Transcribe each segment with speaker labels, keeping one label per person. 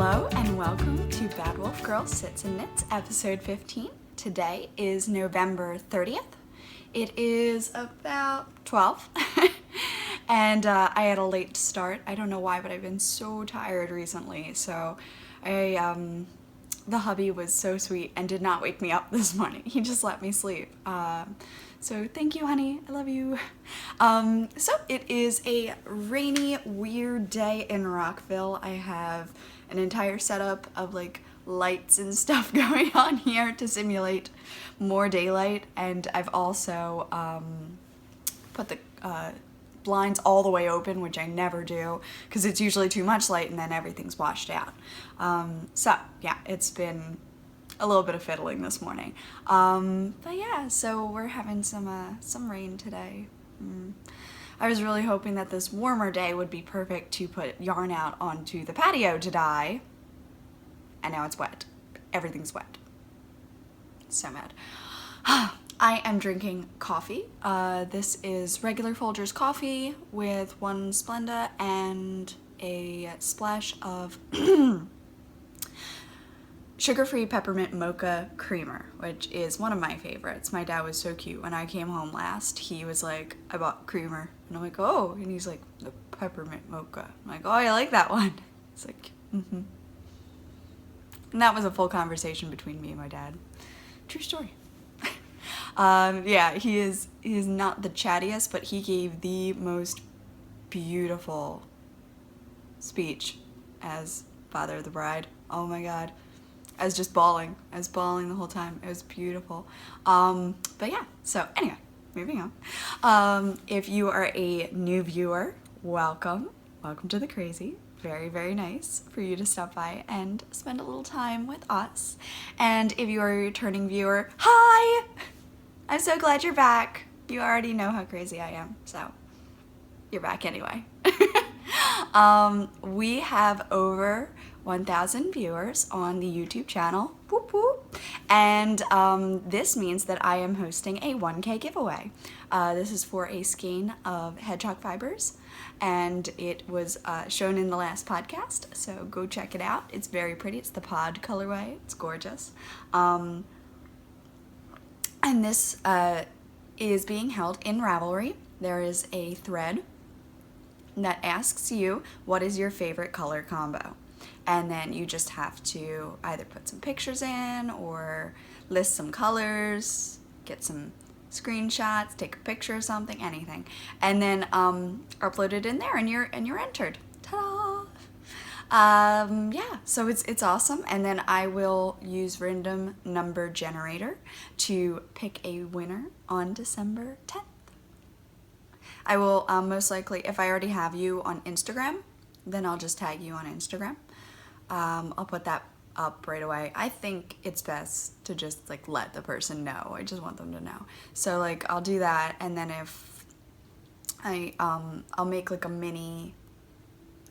Speaker 1: Hello and welcome to Bad Wolf Girl Sits and Knits episode 15. Today is November 30th. It is about 12 and I had a late start. I don't know why, but I've been so tired recently. So the hubby was so sweet and did not wake me up this morning. He just let me sleep. So thank you, honey. I love you. So it is a rainy, weird day in Rockville. I have an entire setup of like lights and stuff going on here to simulate more daylight, and I've also put the blinds all the way open, which I never do because it's usually too much light and then everything's washed out. So yeah, it's been a little bit of fiddling this morning. But yeah, so we're having some rain today. I was really hoping that this warmer day would be perfect to put yarn out onto the patio to dye, and now it's wet. Everything's wet. So mad. I am drinking coffee. This is regular Folgers coffee with one Splenda and a splash of sugar-free peppermint mocha creamer, which is one of my favorites. My dad was so cute. When I came home last, he was like, I bought creamer. And I'm like, oh. And he's like, the peppermint mocha. I'm like, oh, I like that one. It's like, mm-hmm. And that was a full conversation between me and my dad. True story. Yeah, he is not the chattiest, but he gave the most beautiful speech as father of the bride. Oh my God. I was just bawling. I was bawling the whole time. It was beautiful. But yeah, so anyway, moving on. If you are a new viewer, welcome. Welcome to the crazy. Very, very nice for you to stop by and spend a little time with us. And if you are a returning viewer, hi! I'm so glad you're back. You already know how crazy I am, so you're back anyway. We have over 1,000 viewers on the YouTube channel, whoop whoop, and this means that I am hosting a 1K giveaway. This is for a skein of hedgehog fibers, and it was shown in the last podcast, so go check it out. It's very pretty. It's the pod colorway. It's gorgeous. And this is being held in Ravelry. There is a thread that asks you, what is your favorite color combo? And then you just have to either put some pictures in or list some colors, get some screenshots, take a picture of something, anything, and then upload it in there, and you're entered. Ta-da! Yeah, so it's awesome. And then I will use random number generator to pick a winner on December 10th. I will most likely, if I already have you on Instagram, then I'll just tag you on Instagram. I'll put that up right away. I think it's best to just like let the person know. I just want them to know. So like I'll do that, and then if I'll make like a mini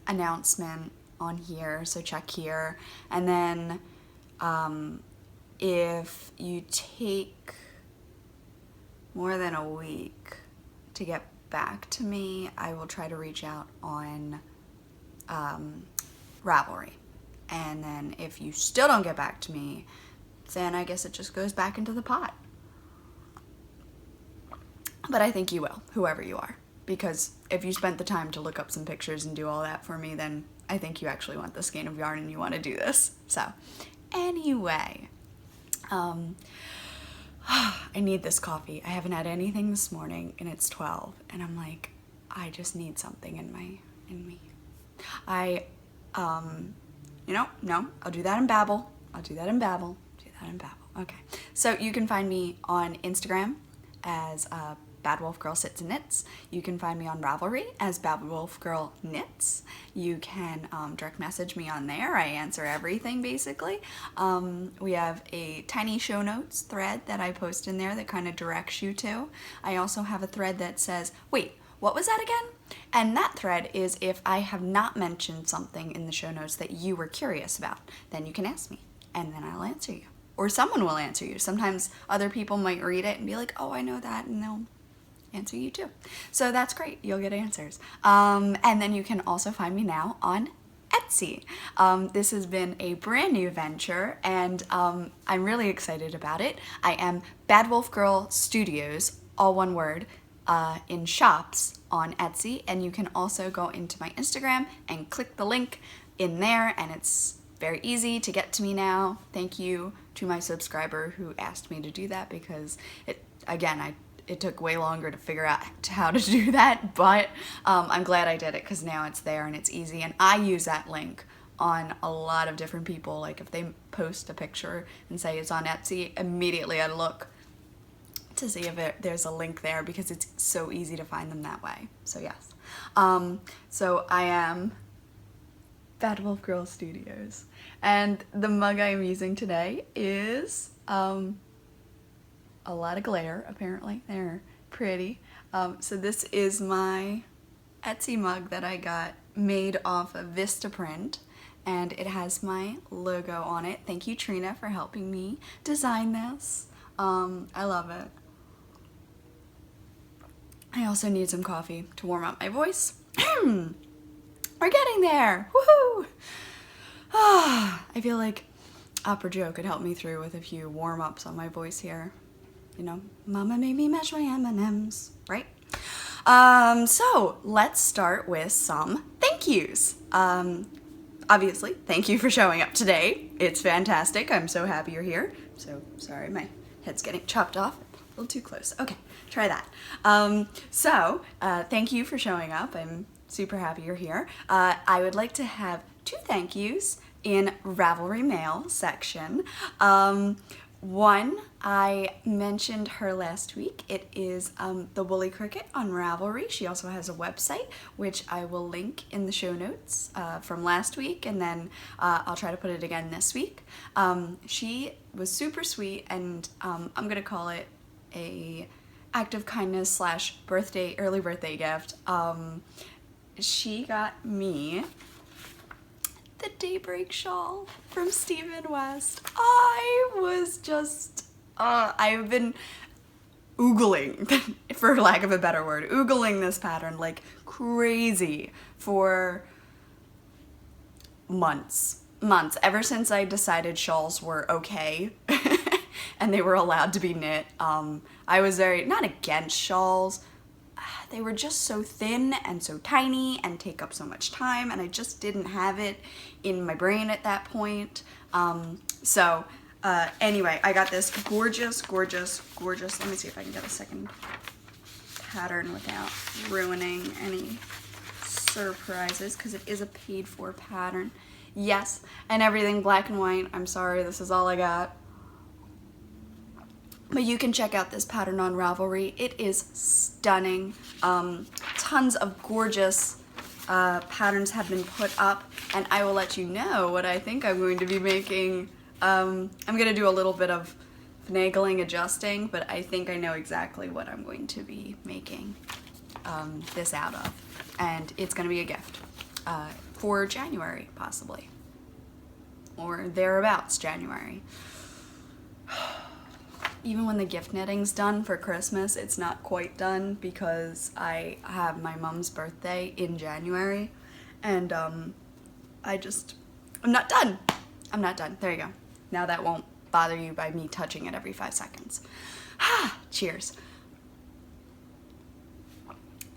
Speaker 1: announcement on here, so check here. And then if you take more than a week to get back to me, I will try to reach out on Ravelry. And then if you still don't get back to me, then I guess it just goes back into the pot. But I think you will, whoever you are, because if you spent the time to look up some pictures and do all that for me, then I think you actually want the skein of yarn and you want to do this. So anyway, I need this coffee. I haven't had anything this morning, and it's 12, and I'm like, I just need something in me. No, I'll do that in Babel. Okay. So you can find me on Instagram as BADWOLFGIRLSITSANDKNITS. You can find me on Ravelry as BADWOLFGIRLKNITS. You can direct message me on there. I answer everything basically. We have a tiny show notes thread that I post in there that kind of directs you to. I also have a thread that says, wait, what was that again? And that thread is if I have not mentioned something in the show notes that you were curious about, then you can ask me and then I'll answer you. Or someone will answer you. Sometimes other people might read it and be like, oh, I know that, and they'll answer you too. So that's great. You'll get answers. And then you can also find me now on Etsy. This has been a brand new venture, and I'm really excited about it. I am BADWOLFGIRLSTUDIOS, all one word, in shops on Etsy, and you can also go into my Instagram and click the link in there, and it's very easy to get to me now. Thank you to my subscriber who asked me to do that, because it took way longer to figure out how to do that, but I'm glad I did it, because now it's there and it's easy, and I use that link on a lot of different people. Like if they post a picture and say it's on Etsy, immediately I look to see if there's a link there, because it's so easy to find them that way. So yes. So I am BADWOLFGIRLSTUDIOS, and the mug I am using today is a lot of glitter, apparently. They're pretty. So this is my Etsy mug that I got made off of Vistaprint, and it has my logo on it. Thank you, Trina, for helping me design this. I love it. I also need some coffee to warm up my voice. We're getting there! Woohoo! I feel like Opera Joe could help me through with a few warm-ups on my voice here. You know, Mama made me mash my M&Ms, right? So let's start with some thank yous. Obviously, thank you for showing up today. It's fantastic. I'm so happy you're here. So sorry, my head's getting chopped off. A little too close. Okay, try that. Thank you for showing up. I'm super happy you're here. I would like to have 2 thank yous in Ravelry mail section. One, I mentioned her last week. It is the Woolly Cricket on Ravelry. She also has a website, which I will link in the show notes from last week, and then I'll try to put it again this week. She was super sweet, and I'm gonna call it a act of kindness / early birthday gift. She got me the Daybreak shawl from Stephen West. I was just, I've been oogling, for lack of a better word, oogling this pattern like crazy for months, ever since I decided shawls were okay and they were allowed to be knit. I was very, not against shawls, they were just so thin and so tiny and take up so much time, and I just didn't have it in my brain at that point. Anyway, I got this gorgeous, let me see if I can get a second pattern without ruining any surprises, because it is a paid for pattern. Yes, and everything black and white. I'm sorry, this is all I got. But you can check out this pattern on Ravelry. It is stunning. Tons of gorgeous patterns have been put up, and I will let you know what I think I'm going to be making. I'm going to do a little bit of finagling, adjusting, but I think I know exactly what I'm going to be making this out of. And it's going to be a gift for January, possibly. Or thereabouts January. Even when the gift knitting's done for Christmas, it's not quite done, because I have my mom's birthday in January, and I'm not done. I'm not done. There you go. Now that won't bother you by me touching it every 5 seconds. Cheers.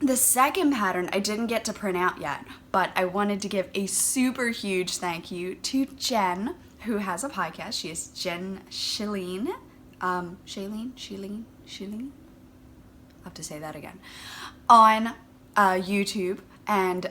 Speaker 1: The second pattern I didn't get to print out yet, but I wanted to give a super huge thank you to Jen, who has a podcast. She is Jen Shaleen. Shaleen? I'll have to say that again. On YouTube, and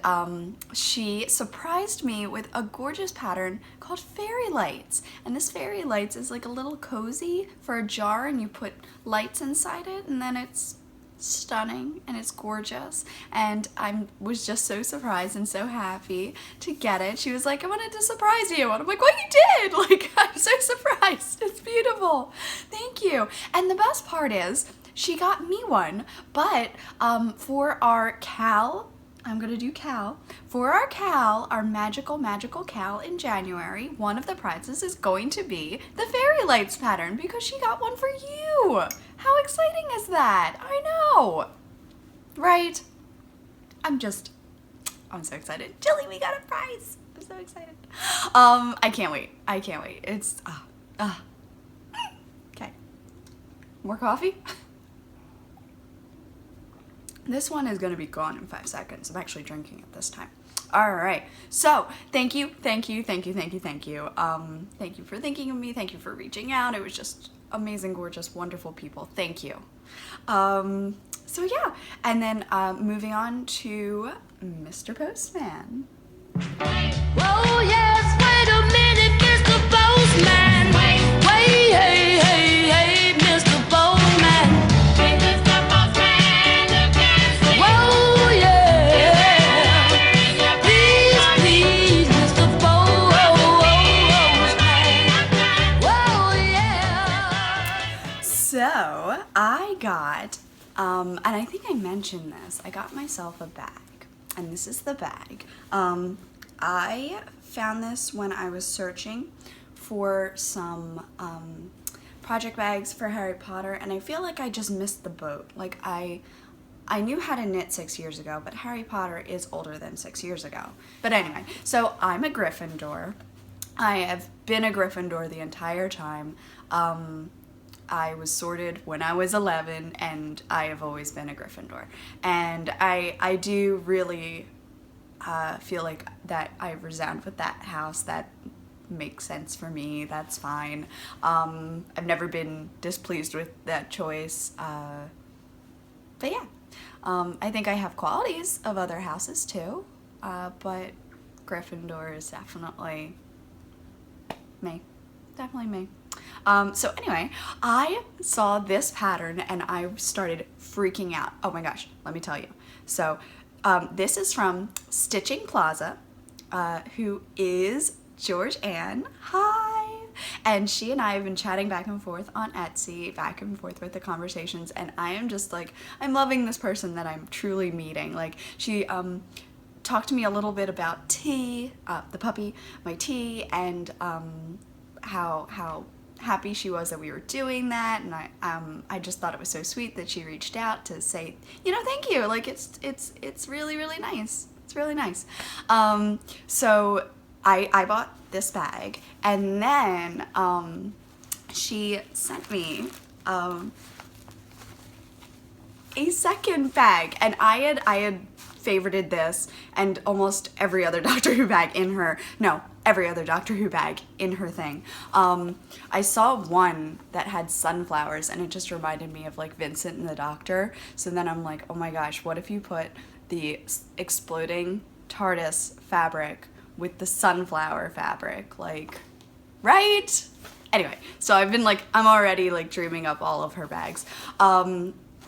Speaker 1: she surprised me with a gorgeous pattern called Fairy Lights. And this Fairy Lights is like a little cozy for a jar, and you put lights inside it, and then it's stunning and it's gorgeous, and I was just so surprised and so happy to get it. She was like, I wanted to surprise you, and I'm like, well, you did! Like, I'm so surprised. It's beautiful. Thank you. And the best part is she got me one, but for our Cal, I'm gonna do Cal. For our Cal, our magical Cal in January, one of the prizes is going to be the Fairy Lights pattern, because she got one for you. How exciting is that? I know, right? I'm so excited. Jilly, we got a prize. I'm so excited. I can't wait. I can't wait. It's, okay. More coffee? This one is gonna be gone in 5 seconds. I'm actually drinking it this time. All right, so thank you. Thank you for thinking of me. Thank you for reaching out. It was just amazing, gorgeous, wonderful people. Thank you. So yeah, and then moving on to Mr. Postman.
Speaker 2: Oh yes, wait a minute, Mr. Postman. Wait, hey, hey, hey, Mr. Postman. Mr. Postman, you can see. Whoa, yeah. Please, please, Mr. Postman. Whoa, yeah.
Speaker 1: So I got, and I think I mentioned this, I got myself a bag. And this is the bag. I found this when I was searching for some project bags for Harry Potter, and I feel like I just missed the boat. Like I knew how to knit 6 years ago, but Harry Potter is older than 6 years ago. But anyway, so I'm a Gryffindor. I have been a Gryffindor the entire time. I was sorted when I was 11, and I have always been a Gryffindor. And I do really feel like that I resound with that house. That makes sense for me. That's fine. I've never been displeased with that choice. But yeah, I think I have qualities of other houses too, but Gryffindor is definitely me. Definitely me. So anyway, I saw this pattern and I started freaking out. Oh my gosh, let me tell you. So this is from Stitching Plaza, who is George Ann. Hi! And she and I have been chatting back and forth on Etsy, back and forth with the conversations, and I am just like, I'm loving this person that I'm truly meeting. Like, she talked to me a little bit about Tea, the puppy, my Tea, and how happy she was that we were doing that, and I just thought it was so sweet that she reached out to say, you know, thank you. Like, it's really, really nice. It's really nice. So I bought this bag, and then she sent me a second bag, and I had favorited this and almost every other Doctor Who bag in her, no, every other Doctor Who bag in her thing. I saw one that had sunflowers, and it just reminded me of like Vincent and the Doctor. So then I'm like, oh my gosh, what if you put the exploding TARDIS fabric with the sunflower fabric, like, right? Anyway, so I've been like, I'm already like dreaming up all of her bags.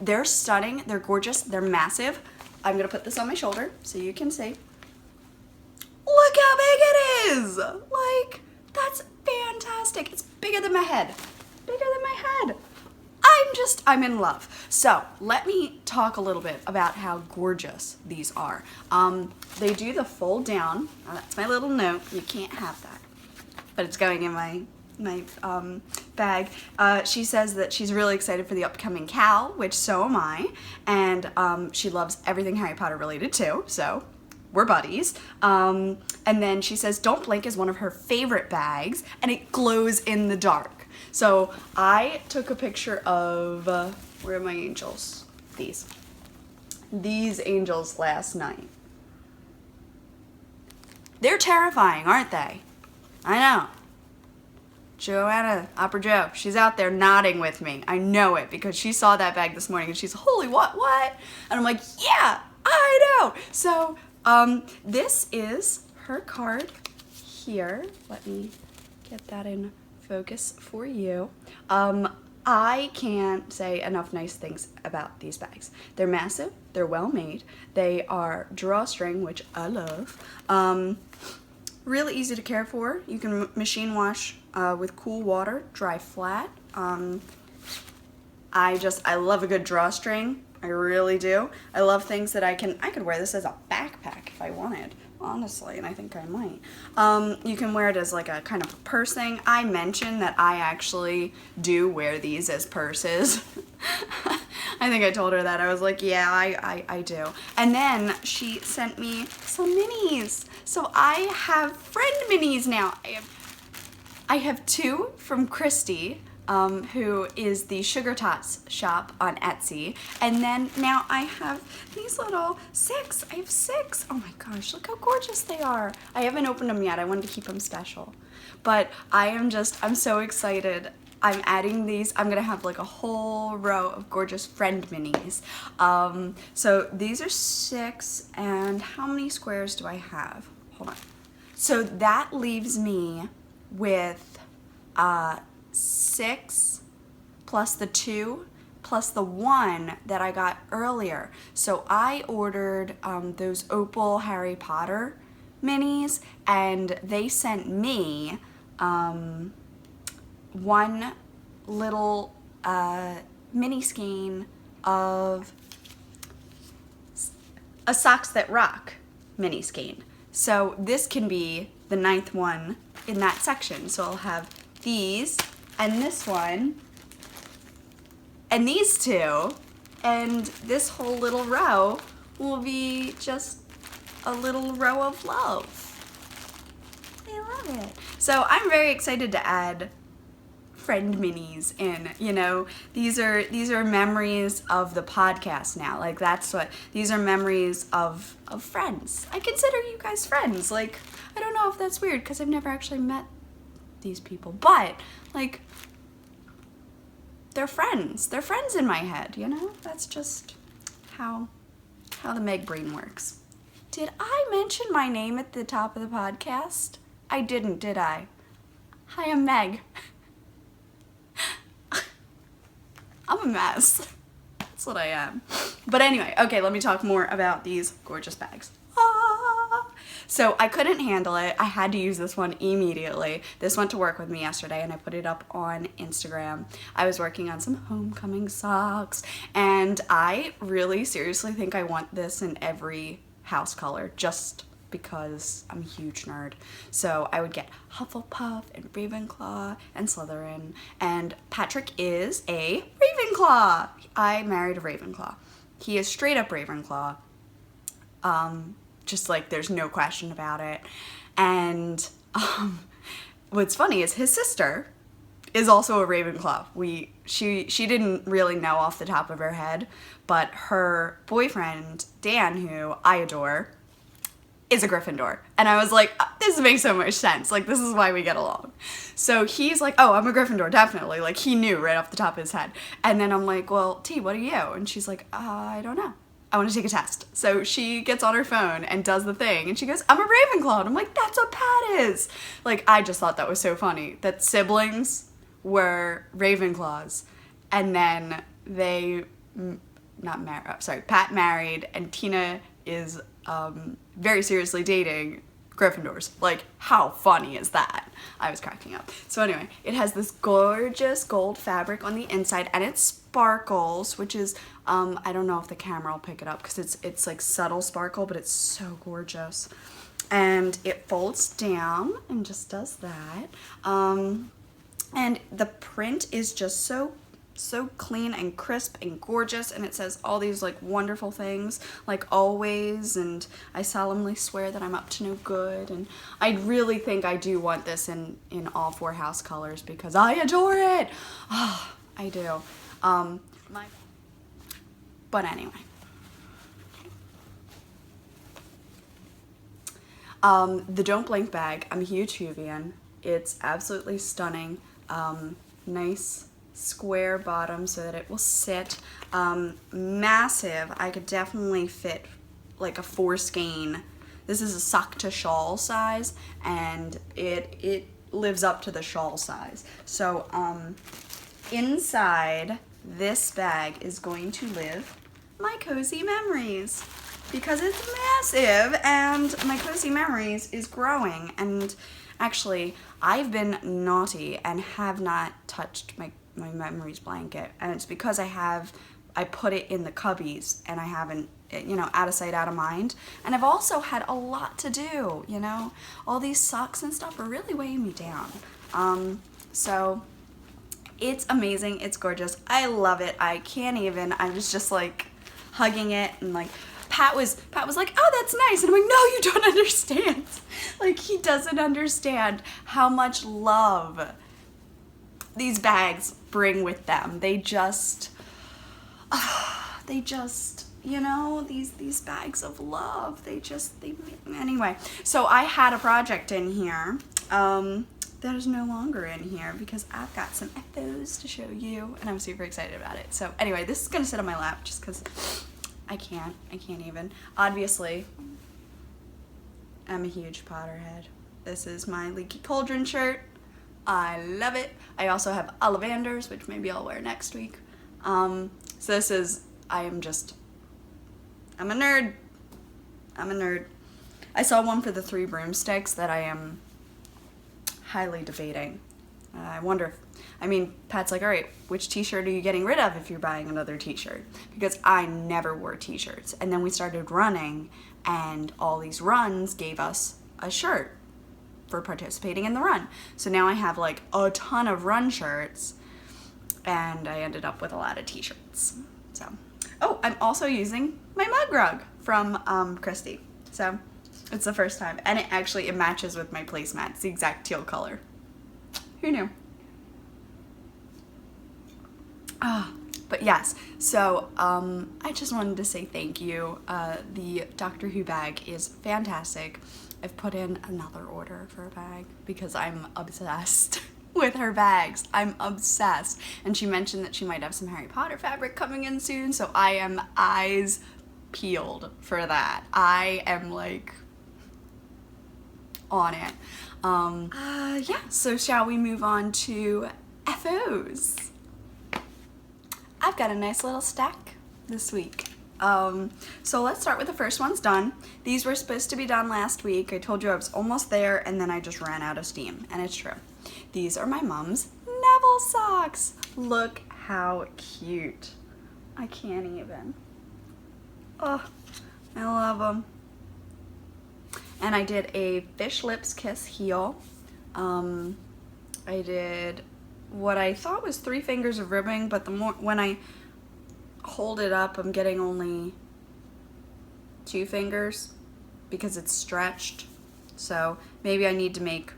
Speaker 1: They're stunning, they're gorgeous, they're massive. I'm gonna put this on my shoulder so you can see. Look how big it is! Like, that's fantastic. It's bigger than my head. Bigger than my head. I'm in love. So let me talk a little bit about how gorgeous these are. They do the fold down. Now, that's my little note. You can't have that, but it's going in my bag. She says that she's really excited for the upcoming Cal, which so am I, and she loves everything Harry Potter related too, so we're buddies. And then she says Don't Blink is one of her favorite bags, and it glows in the dark. So I took a picture of, where are my angels? These angels last night. They're terrifying, aren't they? I know. Joanna, Opera Joe, she's out there nodding with me. I know it because she saw that bag this morning and she's, holy what? And I'm like, yeah, I know. So this is her card here. Let me get that in focus for you. I can't say enough nice things about these bags. They're massive, they're well made, they are drawstring, which I love. Really easy to care for. You can machine wash with cool water, dry flat. I love a good drawstring. I really do. I love things that I could wear this as a backpack if I wanted, honestly, and I think I might. You can wear it as like a kind of purse thing. I mentioned that I actually do wear these as purses. I think I told her that. I was like, yeah, I do. And then she sent me some minis. So I have friend minis now. I have 2 from Christy, who is the Sugar Tots shop on Etsy. And then now I have these little 6. I have 6. Oh my gosh, look how gorgeous they are. I haven't opened them yet. I wanted to keep them special. But I'm so excited. I'm adding these. I'm gonna have like a whole row of gorgeous friend minis. So these are 6, and how many squares do I have? Hold on. So that leaves me with 6 plus the 2 plus the 1 that I got earlier. So I ordered those Opal Harry Potter minis, and they sent me one little mini skein of a Socks That Rock mini skein. So this can be the 9th one in that section. So I'll have these and this one and these 2, and this whole little row will be just a little row of love. I love it. So I'm very excited to add friend minis in. You know, these are memories of the podcast now. Like, that's what these are, memories of friends. I consider you guys friends. Like, I don't know if that's weird because I've never actually met these people, but like, they're friends. They're friends in my head, you know? That's just how the Meg brain works. Did I mention my name at the top of the podcast? I didn't, did I? Hi, I'm Meg. I'm a mess. That's what I am. But anyway, okay, let me talk more about these gorgeous bags. So I couldn't handle it. I had to use this one immediately. This went to work with me yesterday, and I put it up on Instagram. I was working on some homecoming socks, and I really seriously think I want this in every house color, just because I'm a huge nerd. So I would get Hufflepuff and Ravenclaw and Slytherin, and Patrick is a Ravenclaw. I married a Ravenclaw. He is straight up Ravenclaw. Just like, there's no question about it. And what's funny is his sister is also a Ravenclaw. She didn't really know off the top of her head, but her boyfriend, Dan, who I adore, is a Gryffindor. And I was like, this makes so much sense. Like, this is why we get along. So he's like, oh, I'm a Gryffindor, definitely. Like, he knew right off the top of his head. And then I'm like, well, T, what are you? And she's like, I don't know. I want to take a test. So she gets on her phone and does the thing, and she goes, I'm a Ravenclaw. And I'm like, that's what Pat is. Like, I just thought that was so funny that siblings were Ravenclaws, and then they Pat married, and Tina is very seriously dating Gryffindors. Like, how funny is that? I was cracking up. So anyway, it has this gorgeous gold fabric on the inside, and it sparkles, which is, I don't know if the camera will pick it up because it's like subtle sparkle, but it's so gorgeous. And it folds down and just does that. And the print is just so clean and crisp and gorgeous, and it says all these like wonderful things, like always, and I solemnly swear that I'm up to no good. And I really think I do want this in all 4 house colors because I adore it. Oh, I do. But anyway. The Don't Blink bag, I'm a huge Huvian. It's absolutely stunning. Nice square bottom so that it will sit. Massive. I could definitely fit like a 4 skein. This is a sock to shawl size, and it lives up to the shawl size. So inside this bag is going to live my cozy memories, because it's massive and my cozy memories is growing. And actually, I've been naughty and have not touched my memories blanket, and it's because I put it in the cubbies and I haven't, you know, out of sight, out of mind. And I've also had a lot to do, you know, all these socks and stuff are really weighing me down. So It's amazing. It's gorgeous. I love it. I can't even. I was just like hugging it, and like Pat was like, oh, that's nice. And I'm like, no, you don't understand. Like, he doesn't understand how much love these bags bring with them. They just, you know, these bags of love, anyway. So I had a project in here that is no longer in here because I've got some photos to show you, and I'm super excited about it. So anyway, this is gonna sit on my lap just because I can't even. Obviously, I'm a huge Potterhead. This is my Leaky Cauldron shirt. I love it. I also have Ollivanders, which maybe I'll wear next week. So this is, I'm a nerd. I'm a nerd. I saw one for the 3 broomsticks that I am highly debating. I wonder if, I mean, Pat's like, all right, which t-shirt are you getting rid of if you're buying another t-shirt? Because I never wore t-shirts. And then we started running, and all these runs gave us a shirt for participating in the run. So now I have like a ton of run shirts, and I ended up with a lot of t-shirts. So, oh, I'm also using my mug rug from Christy. So it's the first time, and it matches with my placemat. It's the exact teal color. Who knew? But yes, so I just wanted to say thank you. The Doctor Who bag is fantastic. I've put in another order for a bag because I'm obsessed with her bags. I'm obsessed. And she mentioned that she might have some Harry Potter fabric coming in soon, so I am eyes peeled for that. I am like on it. Yeah, so shall we move on to FOs? I've got a nice little stack this week. So let's start with the first one's done. These were supposed to be done last week. I told you I was almost there, and then I just ran out of steam, and it's true. These are my mom's Neville socks. Look how cute. I can't even. Oh, I love them. And I did a Fish Lips Kiss heel. I did what I thought was 3 fingers of ribbing, but when I hold it up, I'm getting only 2 fingers because it's stretched. So maybe I need to make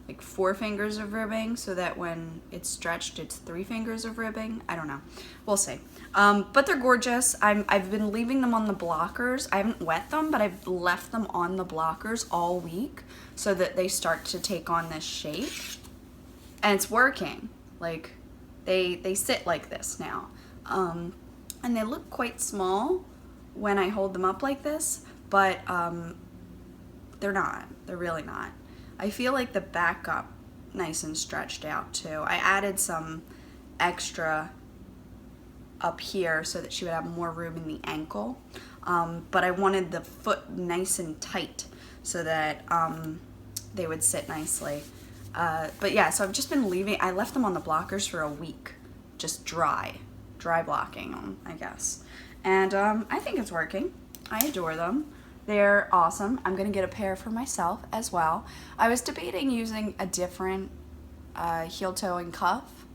Speaker 1: like 4 fingers of ribbing so that when it's stretched, it's 3 fingers of ribbing. I don't know. We'll see. But they're gorgeous. I've been leaving them on the blockers. I haven't wet them, but I've left them on the blockers all week so that they start to take on this shape. And it's working. Like, they sit like this now. And they look quite small when I hold them up like this, but they're not. They're really not. I feel like the back got nice and stretched out too. I added some extra up here so that she would have more room in the ankle, but I wanted the foot nice and tight so that they would sit nicely. But yeah, so I've just been I left them on the blockers for a week, just dry blocking them, I guess. And I think it's working. I adore them. They're awesome. I'm gonna get a pair for myself as well. I was debating using a different heel toe and cuff,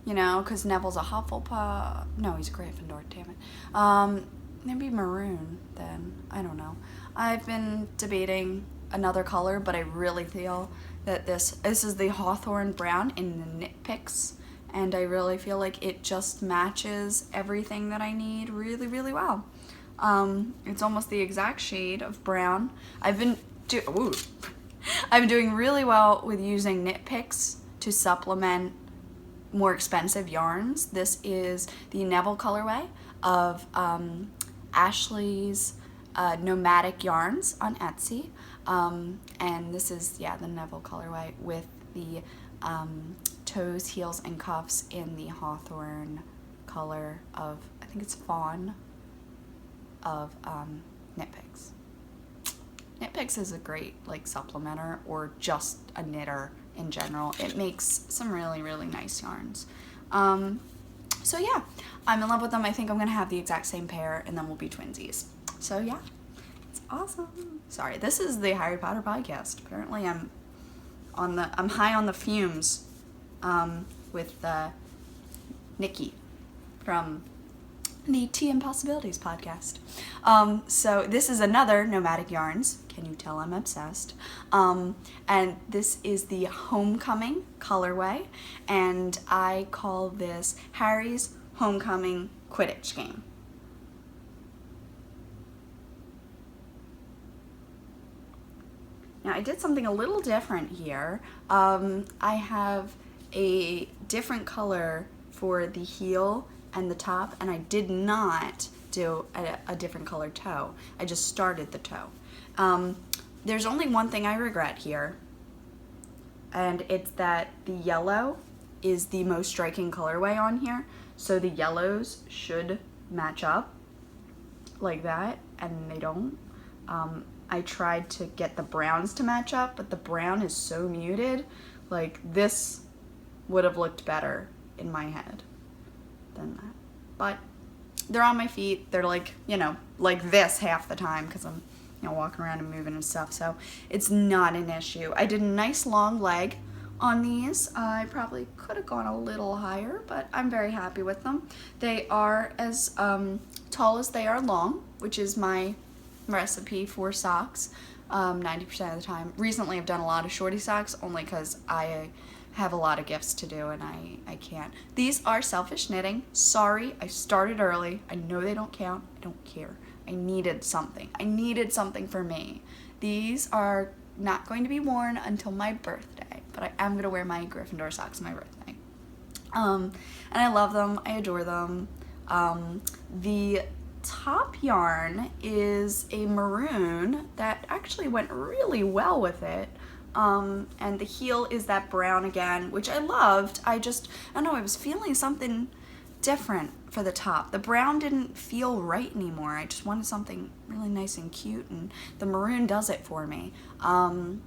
Speaker 1: you know, because Neville's a Hufflepuff. No, he's a Gryffindor, damn it. Maybe maroon then. I don't know. I've been debating another color, but I really feel that this is the Hawthorne Brown in the Knit Picks, and I really feel like it just matches everything that I need really, really well. It's almost the exact shade of brown. I've been doing really well with using Knit Picks to supplement more expensive yarns. This is the Neville colorway of Ashley's Nomadic Yarns on Etsy. And this is, yeah, the Neville colorway with the toes, heels, and cuffs in the Hawthorne color of, I think it's fawn, of Knit Picks. Knit Picks is a great like supplementer or just a knitter in general. It makes some really, really nice yarns. So yeah, I'm in love with them. I think I'm gonna have the exact same pair and then we'll be twinsies. So yeah, it's awesome. Sorry, this is the Harry Potter podcast. Apparently I'm high on the fumes with Nikki from the Tea and Possibilities podcast. So this is another Nomadic Yarns. Can you tell I'm obsessed? And this is the Homecoming colorway, and I call this Harry's Homecoming Quidditch game. Now I did something a little different here. I have a different color for the heel and the top, and I did not do a different colored toe. I just started the toe. There's only one thing I regret here, and it's that the yellow is the most striking colorway on here, so the yellows should match up like that, and they don't. I tried to get the browns to match up, but the brown is so muted. Like, this would have looked better in my head than that. But they're on my feet. They're like, you know, like this half the time because I'm, you know, walking around and moving and stuff. So it's not an issue. I did a nice long leg on these. I probably could have gone a little higher, but I'm very happy with them. They are as tall as they are long, which is my recipe for socks 90% of the time. Recently I've done a lot of shorty socks only because I have a lot of gifts to do and I can't. These are selfish knitting. Sorry, I started early. I know they don't count. I don't care. I needed something. I needed something for me. These are not going to be worn until my birthday, but I am going to wear my Gryffindor socks on my birthday. And I love them. I adore them. The top yarn is a maroon that actually went really well with it. And the heel is that brown again, which I loved. I don't know, I was feeling something different for the top. The brown didn't feel right anymore. I just wanted something really nice and cute, and the maroon does it for me. And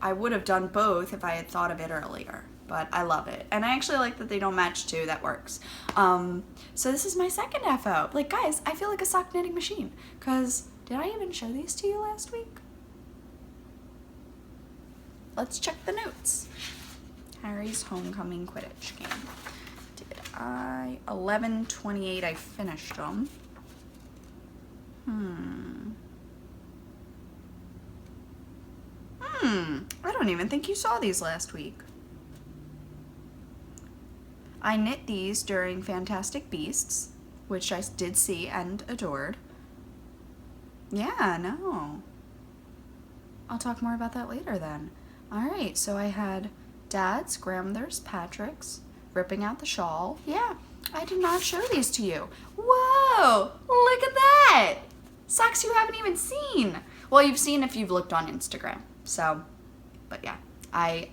Speaker 1: I would have done both if I had thought of it earlier, but I love it. And I actually like that they don't match too. That works. So this is my second FO. Like, guys, I feel like a sock knitting machine, because did I even show these to you last week? Let's check the notes. Harry's Homecoming Quidditch game. Did I? 11/28 I finished them. I don't even think you saw these last week. I knit these during Fantastic Beasts, which I did see and adored. Yeah, no. I'll talk more about that later then. Alright, so I had Dad's, Grandmother's, Patrick's, ripping out the shawl. Yeah, I did not show these to you. Whoa, look at that! Socks you haven't even seen. Well, you've seen if you've looked on Instagram. So, but yeah, I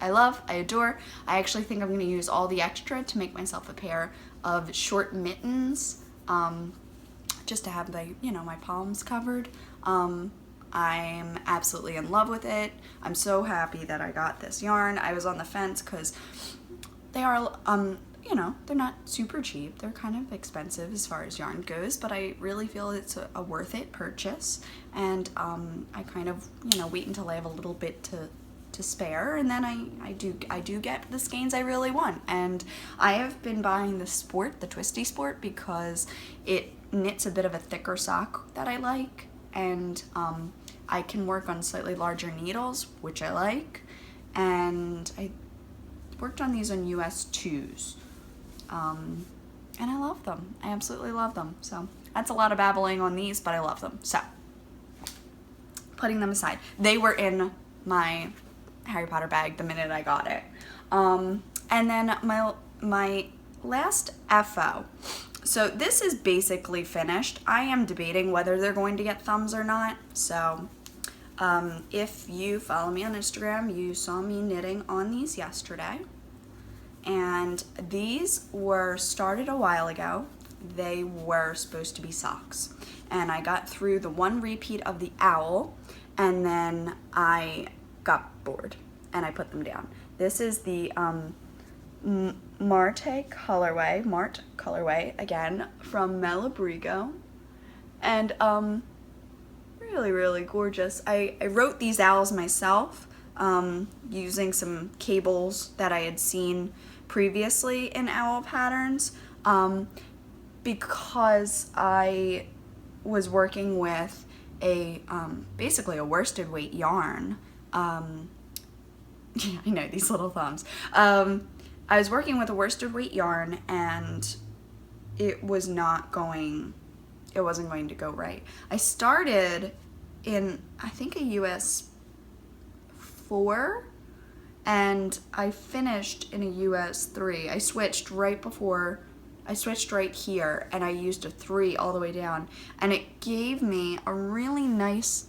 Speaker 1: love, I adore. I actually think I'm going to use all the extra to make myself a pair of short mittens, just to have the, you know, my palms covered. I'm absolutely in love with it. I'm so happy that I got this yarn. I was on the fence because they are, you know, they're not super cheap. They're kind of expensive as far as yarn goes, but I really feel it's a worth it purchase. And I kind of, you know, wait until I have a little bit to spare, and then I do get the skeins I really want. And I have been buying the Twisty Sport, because it knits a bit of a thicker sock that I like, and I can work on slightly larger needles, which I like, and I worked on these on US 2s, and I love them. I absolutely love them. So that's a lot of babbling on these, but I love them. So putting them aside, they were in my Harry Potter bag the minute I got it. And then my last FO. So this is basically finished. I am debating whether they're going to get thumbs or not. So if you follow me on Instagram, you saw me knitting on these yesterday. And these were started a while ago. They were supposed to be socks. And I got through the one repeat of the owl, and then I got bored and I put them down. This is the Marte colorway, again, from Malabrigo. And really, really gorgeous. I wrote these owls myself, using some cables that I had seen previously in owl patterns, because I was working with a basically a worsted weight yarn. Yeah, I know, these little thumbs. I was working with a worsted weight yarn, and it wasn't going to go right. I started in, I think, a US 4, and I finished in a US 3. I switched right here, and I used a 3 all the way down, and it gave me a really nice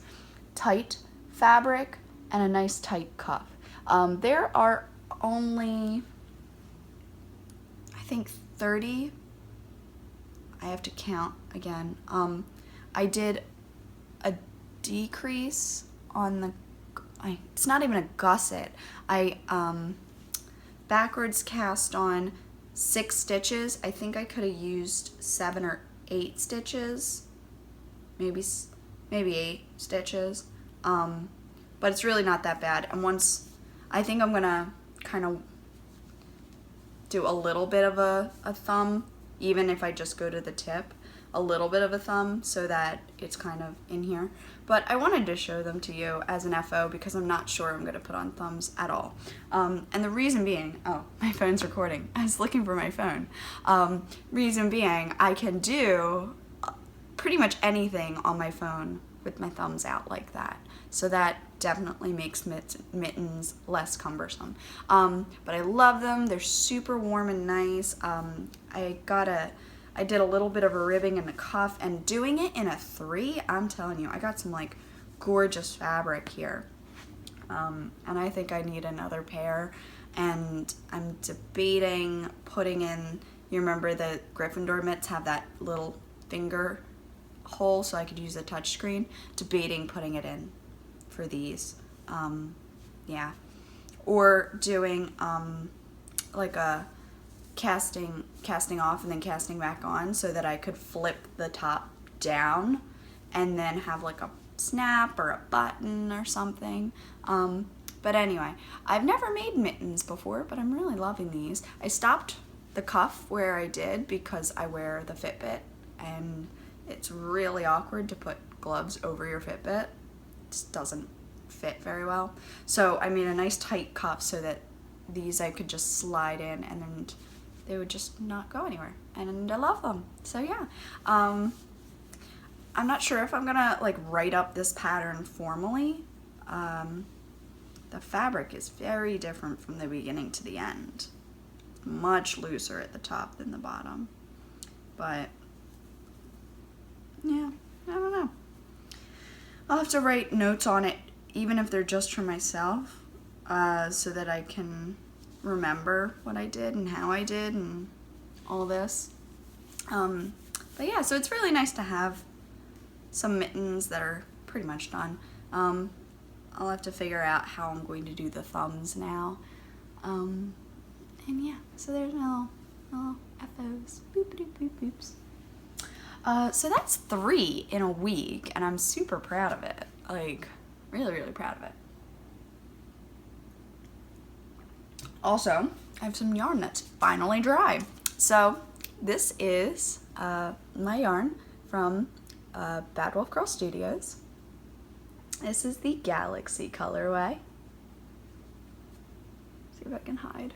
Speaker 1: tight fabric and a nice tight cuff. There are only, I think, 30. I have to count again. I did a decrease on the, it's not even a gusset. I backwards cast on 6 stitches. I think I could have used 7 or 8 stitches, maybe 8 stitches, but it's really not that bad. And once, I think I'm gonna kind of do a little bit of a thumb, even if I just go to the tip, a little bit of a thumb, so that it's kind of in here. But I wanted to show them to you as an FO because I'm not sure I'm going to put on thumbs at all. And the reason being, oh, my phone's recording. I was looking for my phone. Reason being, I can do pretty much anything on my phone with my thumbs out like that. So that definitely makes mittens less cumbersome. But I love them. They're super warm and nice. I did a little bit of a ribbing in the cuff, and doing it in a 3, I'm telling you, I got some like gorgeous fabric here. And I think I need another pair, and I'm debating putting in, you remember the Gryffindor mitts have that little finger hole so I could use a touchscreen, debating putting it in for these. Yeah. Or doing like a casting off and then casting back on, so that I could flip the top down and then have like a snap or a button or something. But anyway, I've never made mittens before, but I'm really loving these. I stopped the cuff where I did because I wear the Fitbit, and it's really awkward to put gloves over your Fitbit. It just doesn't fit very well. So I made a nice tight cuff so that these I could just slide in, and then they would just not go anywhere, and I love them. So yeah, I'm not sure if I'm gonna like write up this pattern formally. The fabric is very different from the beginning to the end. Much looser at the top than the bottom, but yeah, I don't know. I'll have to write notes on it, even if they're just for myself, so that I can remember what I did and how I did and all this. But yeah, so it's really nice to have some mittens that are pretty much done. I'll have to figure out how I'm going to do the thumbs now. And yeah, so there's my little FOs. Boopity boop boops. So that's 3 in a week, and I'm super proud of it. Like, really, really proud of it. Also, I have some yarn that's finally dry. So this is my yarn from Bad Wolf Girl Studios. This is the Galaxy colorway. See if I can hide.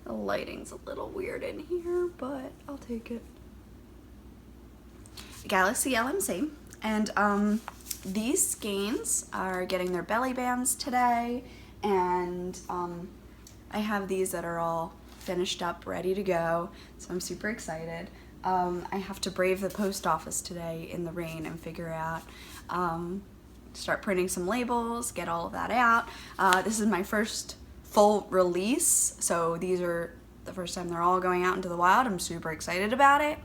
Speaker 1: The lighting's a little weird in here, but I'll take it. Galaxy LMC, and these skeins are getting their belly bands today, and I have these that are all finished up, ready to go, so I'm super excited. I have to brave the post office today in the rain and figure out, start printing some labels, get all of that out. This is my first full release, so these are the first time they're all going out into the wild. I'm super excited about it.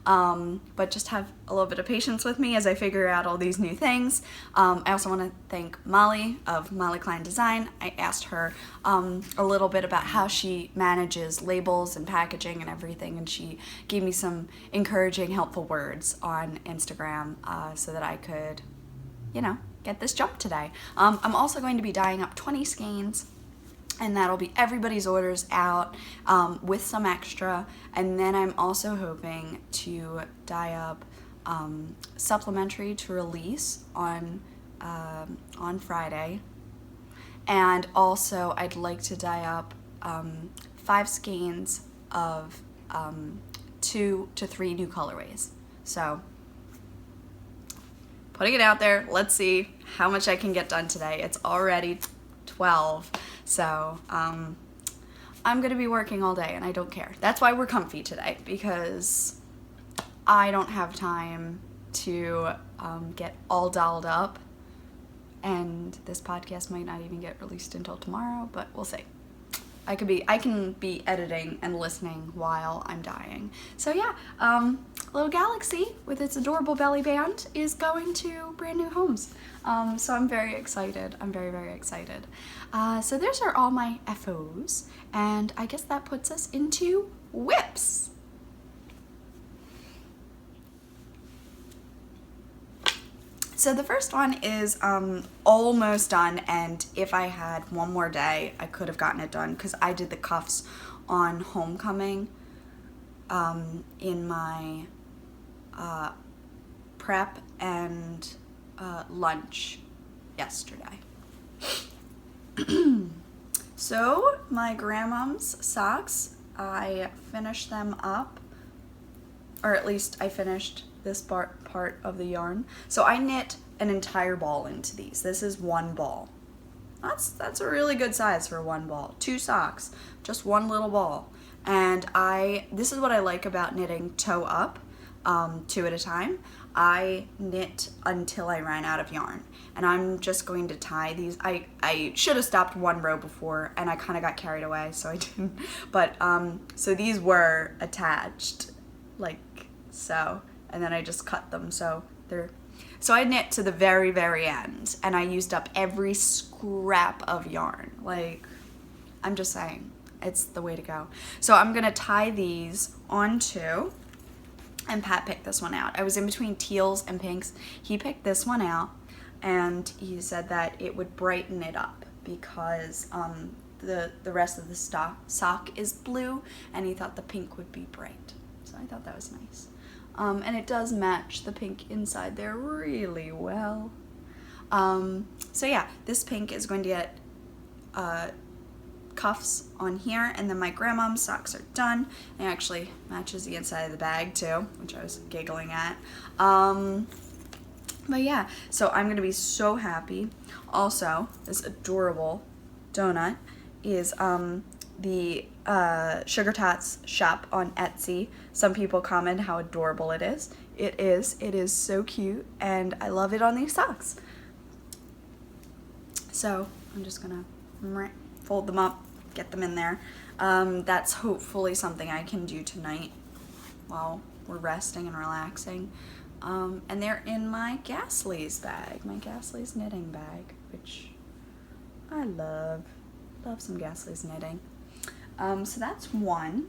Speaker 1: but just have a little bit of patience with me as I figure out all these new things. I also want to thank Molly of Molly Klein Design. I asked her a little bit about how she manages labels and packaging and everything, and she gave me some encouraging, helpful words on Instagram so that I could, you know, get this jump today. I'm also going to be dyeing up 20 skeins, and that'll be everybody's orders out with some extra. And then I'm also hoping to dye up supplementary to release on Friday. And also I'd like to dye up 5 skeins of 2 to 3 new colorways. So putting it out there, let's see how much I can get done today. It's already 12, so I'm gonna be working all day and I don't care. That's why we're comfy today, because I don't have time to get all dolled up, and this podcast might not even get released until tomorrow, but we'll see. I can be editing and listening while I'm dyeing. So yeah, little Galaxy with its adorable belly band is going to brand new homes. So I'm very excited. I'm very, very excited. So those are all my FOs, and I guess that puts us into whips. So the first one is almost done, and if I had one more day, I could have gotten it done, because I did the cuffs on homecoming in my prep and lunch yesterday. So my grandmom's socks, I finished them up, or at least I finished this part of the yarn. So I knit an entire ball into these. This is one ball. That's a really good size for one ball. 2 socks, just one little ball. And this is what I like about knitting toe up, 2 at a time. I knit until I ran out of yarn, and I'm just going to tie these. I should have stopped one row before, and I kind of got carried away, so I didn't. But so these were attached like so, and then I just cut them so they're. So I knit to the very, very end, and I used up every scrap of yarn. Like, I'm just saying, it's the way to go. So I'm gonna tie these onto, and Pat picked this one out. I was in between teals and pinks. He picked this one out, and he said that it would brighten it up because the rest of the sock is blue, and he thought the pink would be bright. So I thought that was nice. And it does match the pink inside there really well. So yeah, this pink is going to get cuffs on here, and then my grandmom's socks are done. It actually matches the inside of the bag too, which I was giggling at. But yeah, so I'm gonna be so happy. Also, this adorable donut is the Sugar Tots shop on Etsy. Some people comment how adorable it is. It is so cute, and I love it on these socks. So I'm just gonna fold them up, get them in there. That's hopefully something I can do tonight while we're resting and relaxing. And they're in my Gasly's bag, my Gasly's knitting bag, which I love. Love some Gasly's knitting. So that's 1.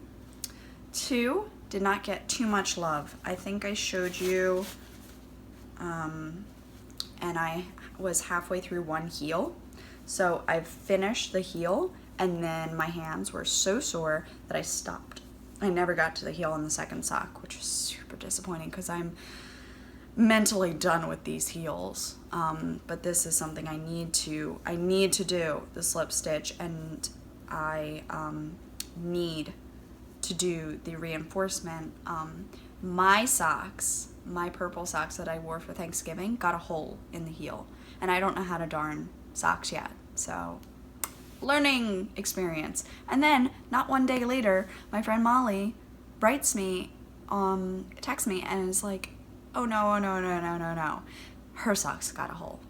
Speaker 1: 2 did not get too much love. I think I showed you, and I was halfway through one heel. So I've finished the heel, and then my hands were so sore that I stopped. I never got to the heel on the second sock, which was super disappointing because I'm mentally done with these heels. But this is something I need to do, the slip stitch, and I need to do the reinforcement. My socks, my purple socks that I wore for Thanksgiving, got a hole in the heel, and I don't know how to darn socks yet, so learning experience. And then not one day later, my friend Molly texts me and is like, oh no, her socks got a hole.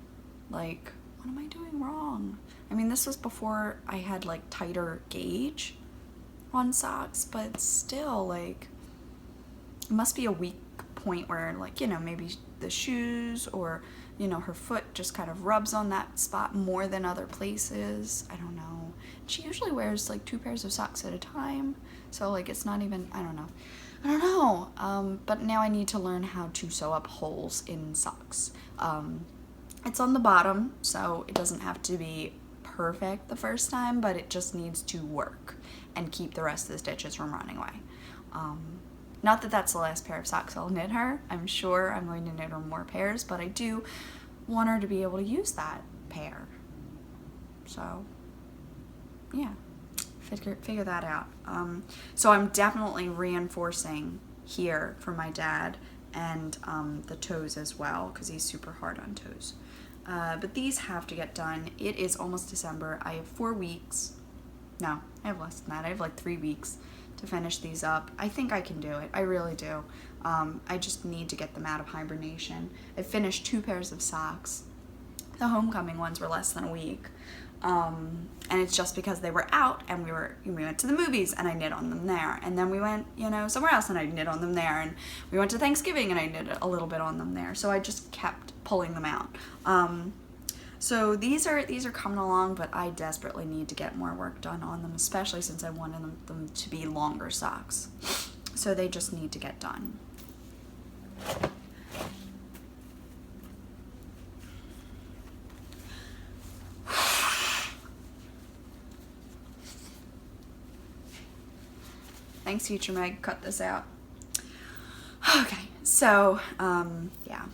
Speaker 1: Like, what am I doing wrong? I mean, this was before I had like tighter gauge on socks, but still, like, must be a weak point where, like, you know, maybe the shoes or, you know, her foot just kind of rubs on that spot more than other places. I don't know. She usually wears like 2 pairs of socks at a time, so like it's not even, I don't know. But now I need to learn how to sew up holes in socks. It's on the bottom, so it doesn't have to be perfect the first time, but it just needs to work and keep the rest of the stitches from running away. Not that that's the last pair of socks I'll knit her. I'm sure I'm going to knit her more pairs, but I do want her to be able to use that pair. So, yeah, figure that out. So I'm definitely reinforcing here for my dad and the toes as well, because he's super hard on toes. But these have to get done. It is almost December. I have 4 weeks. No, I have less than that. I have like 3 weeks to finish these up. I think I can do it. I really do. I just need to get them out of hibernation. I finished 2 pairs of socks. The homecoming ones were less than a week. And it's just because they were out and we went to the movies and I knit on them there. And then we went, you know, somewhere else and I knit on them there. And we went to Thanksgiving and I knit a little bit on them there. So I just kept pulling them out. So these are coming along, but I desperately need to get more work done on them, especially since I wanted them to be longer socks. So they just need to get done. Thanks, Future Meg. Cut this out. Okay, so yeah.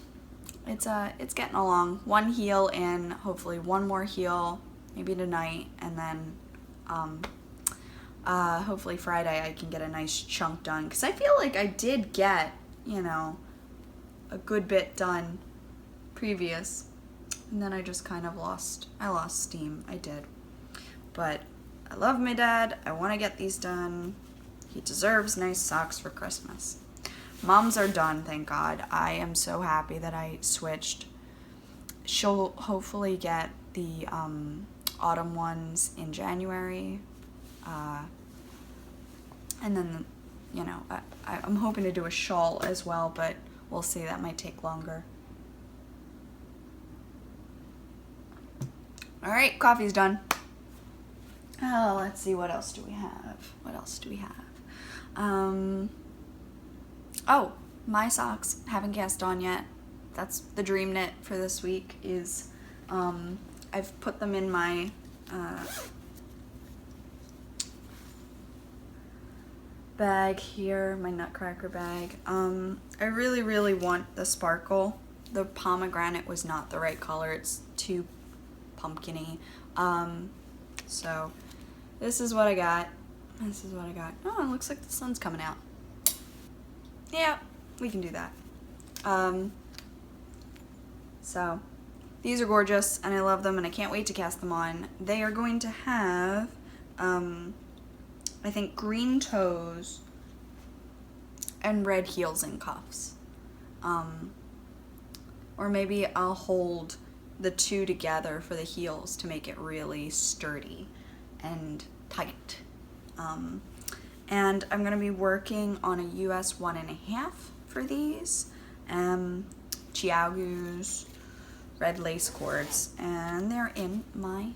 Speaker 1: It's getting along. 1 heel in, hopefully 1 more heel, maybe tonight, and then hopefully Friday I can get a nice chunk done, because I feel like I did get, you know, a good bit done previous, and then I just kind of lost steam. I did. But I love my dad. I want to get these done. He deserves nice socks for Christmas. Mom's are done, thank God. I am so happy that I switched. She'll hopefully get the autumn ones in January. And then, you know, I'm hoping to do a shawl as well, but we'll see. That might take longer. All right, coffee's done. Oh, let's see, what else do we have? Oh, my socks haven't cast on yet. That's the dream knit for this week is, I've put them in my, bag here, my Nutcracker bag. I really, really want the sparkle. The pomegranate was not the right color. It's too pumpkin-y. So this is what I got. Oh, it looks like the sun's coming out. Yeah, we can do that. So these are gorgeous and I love them and I can't wait to cast them on. They are going to have, I think, green toes and red heels and cuffs. Or maybe I'll hold the 2 together for the heels to make it really sturdy and tight. And I'm going to be working on a US 1.5 for these. Chiaogus, red lace cords, and they're in my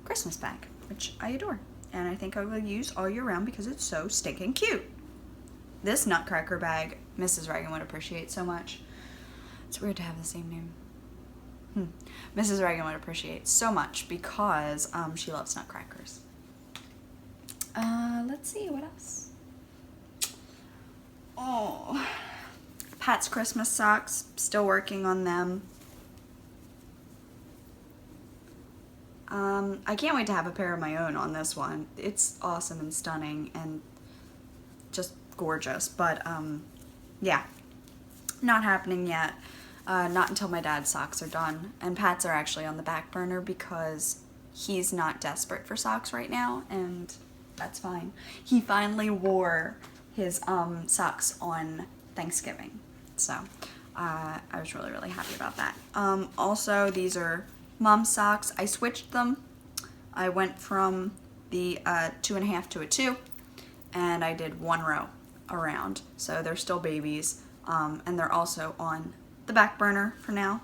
Speaker 1: Christmas bag, which I adore. And I think I will use all year round because it's so stinking cute. This Nutcracker bag, Mrs. Reagan would appreciate so much. It's weird to have the same name. Mrs. Reagan would appreciate so much because she loves nutcrackers. Let's see, what else? Oh, Pat's Christmas socks, still working on them. I can't wait to have a pair of my own on this one. It's awesome and stunning and just gorgeous, but yeah, not happening yet. Not until my dad's socks are done. And Pat's are actually on the back burner because he's not desperate for socks right now, and that's fine. He finally wore his socks on Thanksgiving, so I was really, really happy about that. Also, these are Mom's socks. I switched them. I went from the 2.5 to a 2, and I did 1 row around. So they're still babies, and they're also on the back burner for now.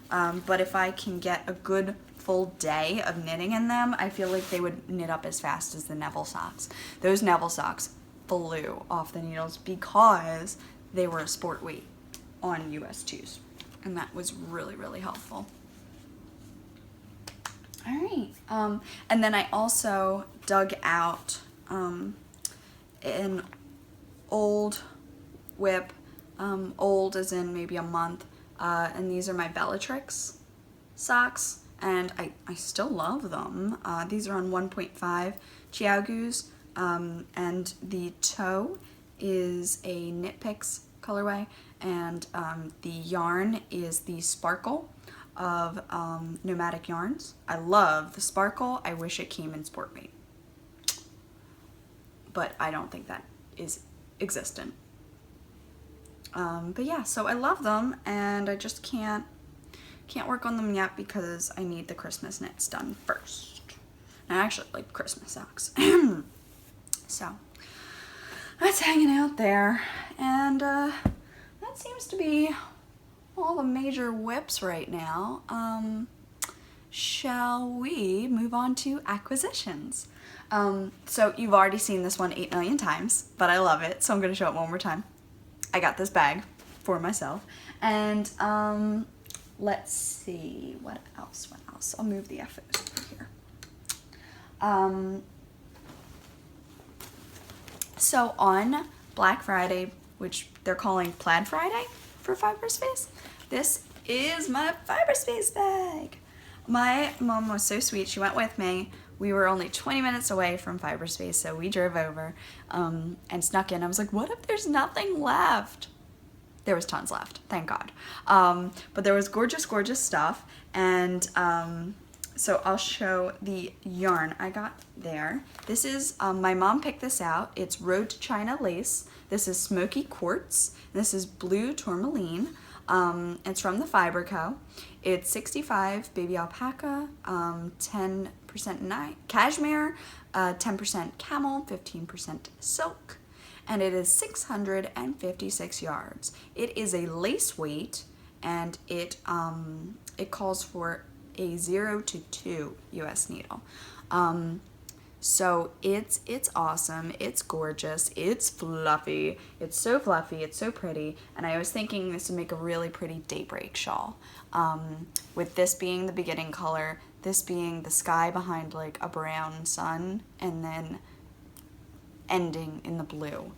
Speaker 1: But if I can get a good full day of knitting in them, I feel like they would knit up as fast as the Neville socks. Those Neville socks flew off the needles because they were a sport weight on US2s, and that was really, really helpful. All right, and then I also dug out an old whip, old as in maybe a month, and these are my Bellatrix socks, and I still love them. These are on 1.5 Chiaogus, and the toe is a Knit Picks colorway, and the yarn is the Sparkle of Nomadic Yarns. I love the Sparkle. I wish it came in sport weight, but I don't think that is existent. But yeah, so I love them, and I just can't work on them yet because I need the Christmas knits done first. And I actually like Christmas socks. So that's hanging out there, and that seems to be all the major whips right now. Shall we move on to acquisitions? So you've already seen this one 8 million times, but I love it, so I'm going to show it one more time. I got this bag for myself, and let's see, what else? I'll move the FOs over here. So on Black Friday, which they're calling Plaid Friday for Fiberspace, this is my Fiberspace bag. My mom was so sweet. She went with me. We were only 20 minutes away from Fiberspace, so we drove over and snuck in. I was like, what if there's nothing left? There was tons left, thank God. But there was gorgeous, gorgeous stuff, and so I'll show the yarn I got there. This is, my mom picked this out. It's Road to China lace. This is Smoky Quartz. This is Blue Tourmaline. It's from the Fiber Co. It's 65 baby alpaca, 10% cashmere, 10% camel, 15% silk, and it is 656 yards. It is a lace weight, and it calls for a 0 to 2 US needle. So it's awesome, it's gorgeous, it's fluffy, it's so fluffy, it's so pretty, and I was thinking this would make a really pretty daybreak shawl. With this being the beginning color, this being the sky behind like a brown sun, and then ending in the blue.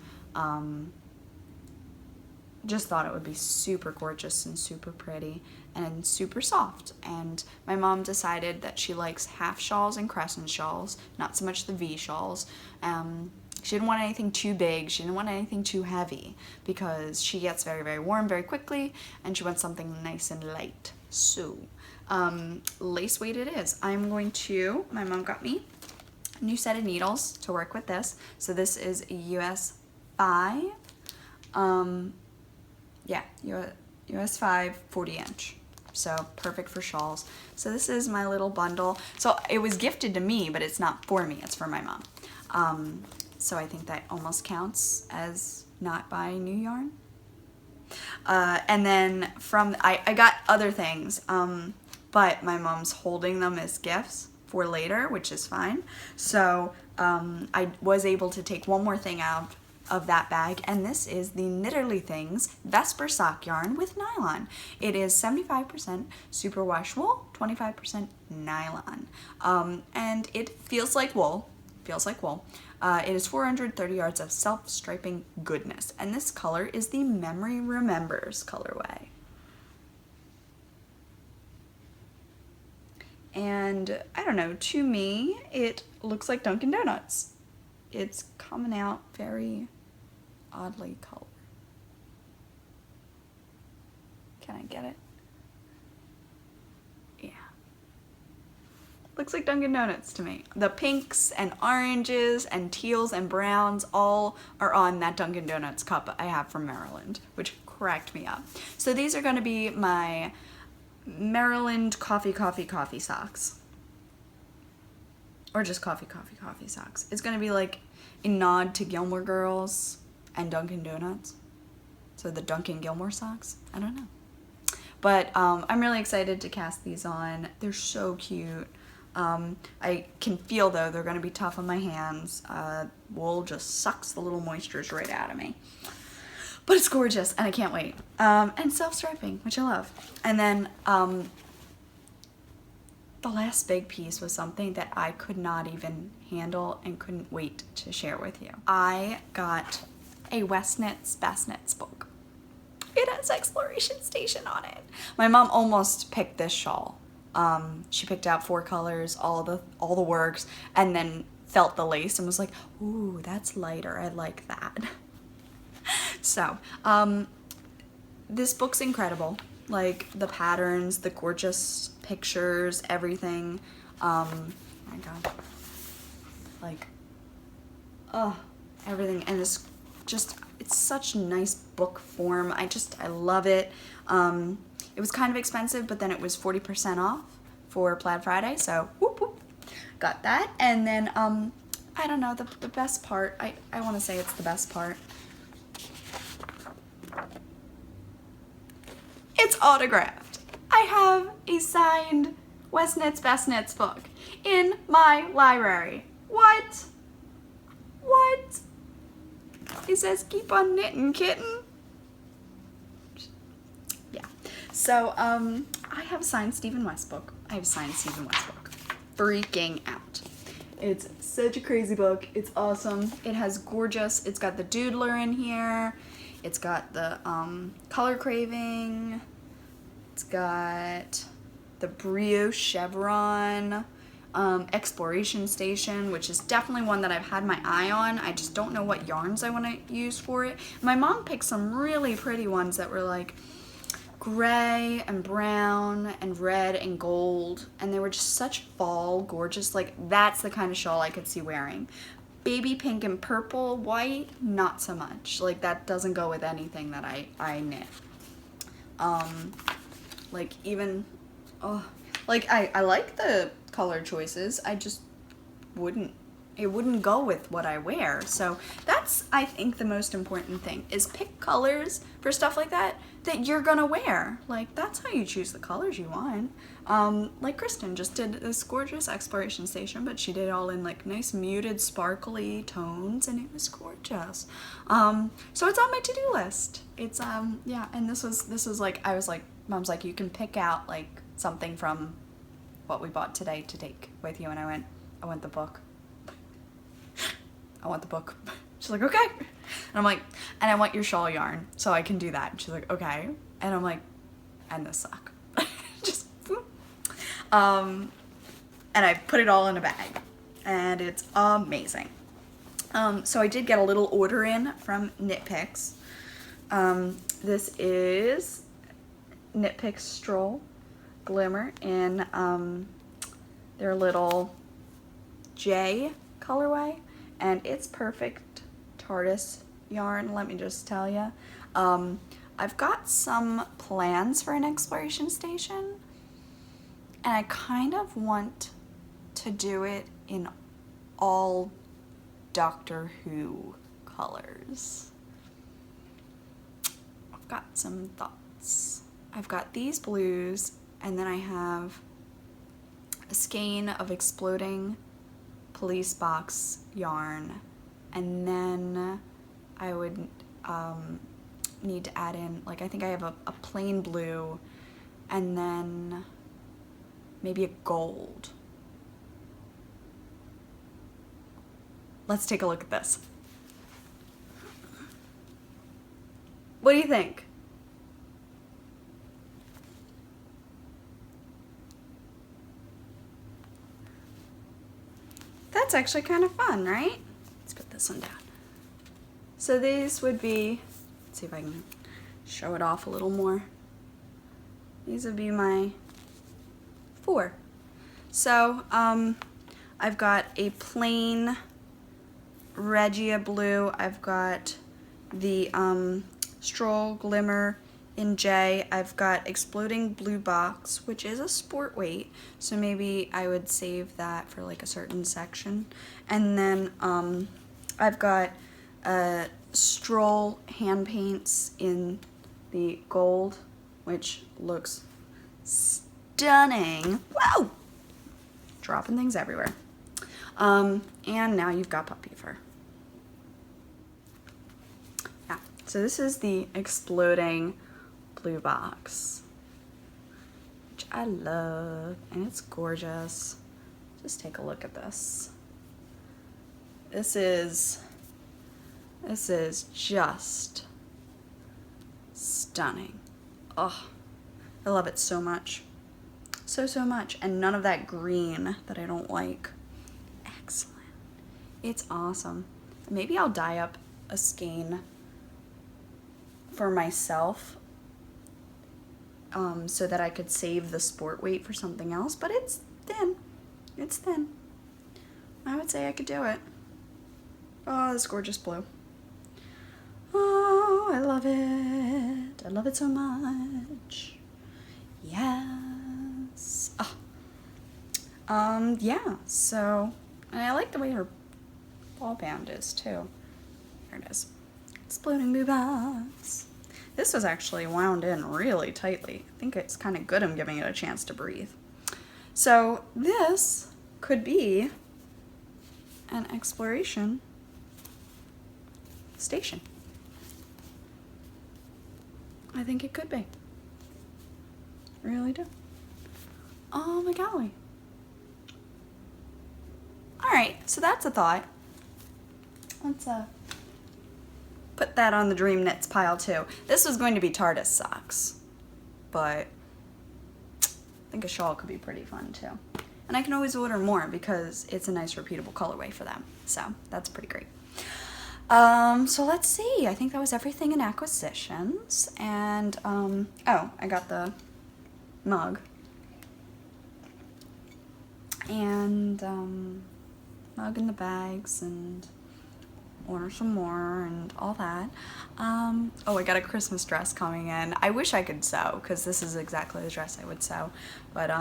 Speaker 1: Just thought it would be super gorgeous and super pretty and super soft. And my mom decided that she likes half shawls and crescent shawls, not so much the V shawls. She didn't want anything too big, she didn't want anything too heavy, because she gets very, very warm very quickly, and she wants something nice and light. So, lace weight it is. My mom got me a new set of needles to work with this. So this is a US 5. Yeah, US 5 40 inch. So perfect for shawls. So this is my little bundle. So it was gifted to me, but it's not for me, it's for my mom. So I think that almost counts as not buying new yarn. And then I got other things, but my mom's holding them as gifts for later, which is fine. So I was able to take one more thing out of that bag, and this is the Knitterly Things Vesper sock yarn with nylon. It is 75% superwash wool, 25% nylon, and it feels like wool. It is 430 yards of self-striping goodness, and this color is the Memory Remembers colorway. And I don't know, to me it looks like Dunkin' Donuts. It's coming out very oddly colored. Can I get it? Yeah. Looks like Dunkin' Donuts to me. The pinks and oranges and teals and browns all are on that Dunkin' Donuts cup I have from Maryland, which cracked me up. So these are going to be my Maryland coffee socks. Or just coffee socks. It's going to be like a nod to Gilmore Girls. and Dunkin' Donuts. So the Dunkin' Gilmore socks? I don't know. But I'm really excited to cast these on. They're so cute. I can feel, though, they're going to be tough on my hands. Wool just sucks the little moistures right out of me. But it's gorgeous, and I can't wait. And self-striping, which I love. And then the last big piece was something that I could not even handle and couldn't wait to share with you. I got a Westknits Best Knits book. It has Exploration Station on it. My mom almost picked this shawl. She picked out 4 colors, all the works, and then felt the lace and was like, ooh, that's lighter. I like that. So, this book's incredible. Like, the patterns, the gorgeous pictures, everything. My God. Like, everything. And it's just, it's such nice book form. I love it. It was kind of expensive, but then it was 40% off for Plaid Friday, so whoop whoop, got that. And then, I don't know, the best part, I want to say it's the best part. It's autographed. I have a signed Westknits Best Knits book in my library. What? What? It says keep on knitting, kitten. Yeah. So, I have a signed Stephen West book. I have a signed Stephen West book. Freaking out. It's such a crazy book. It's awesome. It has gorgeous, it's got the doodler in here. It's got the color craving. It's got the brioche chevron. Exploration Station, which is definitely one that I've had my eye on. I just don't know what yarns I want to use for it. My mom picked some really pretty ones that were like gray and brown and red and gold, and they were just such fall gorgeous. Like, that's the kind of shawl I could see wearing. Baby pink and purple, white, not so much. Like, that doesn't go with anything that I knit. Like, even, like, I like the color choices, I just it wouldn't go with what I wear. So that's, I think, the most important thing, is pick colors for stuff like that you're gonna wear. Like, that's how you choose the colors you want. Like Kristen just did this gorgeous Exploration Station, but she did it all in like nice muted sparkly tones, and it was gorgeous. So it's on my to-do list. It's yeah, and this was like, I was like, Mom's like, you can pick out like something from what we bought today to take with you, and I want the book. I want the book. She's like, okay. And I'm like, and I want your shawl yarn so I can do that. And she's like, okay. And I'm like, and the sock. Just whoop. And I put it all in a bag, and it's amazing. So I did get a little order in from Knit Picks. This is Knit Picks Stroll Glimmer in their little J colorway, and it's perfect TARDIS yarn, let me just tell you. I've got some plans for an Exploration Station, and I kind of want to do it in all Doctor Who colors. I've got some thoughts. I've got these blues, and then I have a skein of Exploding Police Box yarn, and then I would need to add in, like, I think I have a plain blue, and then maybe a gold. Let's take a look at this. What do you think? That's actually kind of fun, right? Let's put this one down. So these would be, let's see if I can show it off a little more. These would be my 4. So I've got a plain Regia blue. I've got the Stroll Glimmer in J. I've got Exploding Blue Box, which is a sport weight, so maybe I would save that for like a certain section. And then I've got Stroll hand paints in the gold, which looks stunning. Whoa! Dropping things everywhere. And now you've got puppy fur. Yeah, so this is the exploding blue box, which I love, and it's gorgeous. Just take a look at this. This is just stunning. Oh, I love it so much. So much. And none of that green that I don't like. Excellent. It's awesome. Maybe I'll dye up a skein for myself so that I could save the sport weight for something else, but it's thin. It's thin. I would say I could do it. Oh, this gorgeous blue. Oh, I love it. I love it so much. Yes. Oh. Yeah, so, and I like the way her ball band is too. Here it is. Exploding blue box. This was actually wound in really tightly. I think it's kind of good I'm giving it a chance to breathe. So this could be an exploration station. I think it could be. Really do. Oh my golly. Alright, so that's a thought. Let's put that on the dream knits pile too. This was going to be TARDIS socks, but I think a shawl could be pretty fun too. And I can always order more because it's a nice repeatable colorway for them. So that's pretty great. So let's see. I think that was everything in acquisitions. And, oh, I got the mug. And, mug in the bags and order some more and all that. Oh, I got a Christmas dress coming in. I wish I could sew because this is exactly the dress I would sew, but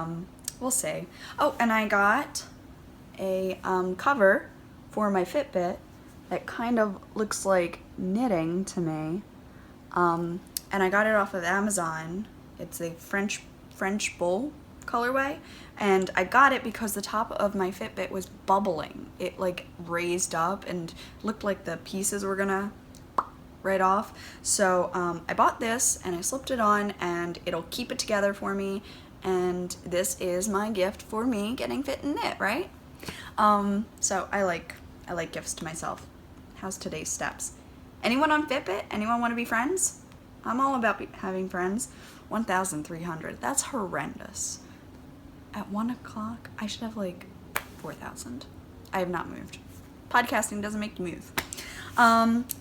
Speaker 1: we'll see. Oh, and I got a cover for my Fitbit that kind of looks like knitting to me, and I got it off of Amazon. It's a French bull colorway, and I got it because the top of my Fitbit was bubbling. It like raised up and looked like the pieces were gonna right off. So I bought this and I slipped it on, and it'll keep it together for me, and this is my gift for me getting fit and knit, right? So I like gifts to myself. How's today's steps? Anyone on Fitbit? Anyone want to be friends? I'm all about having friends. 1,300. That's horrendous. At 1 o'clock, I should have like 4,000. I have not moved. Podcasting doesn't make you move.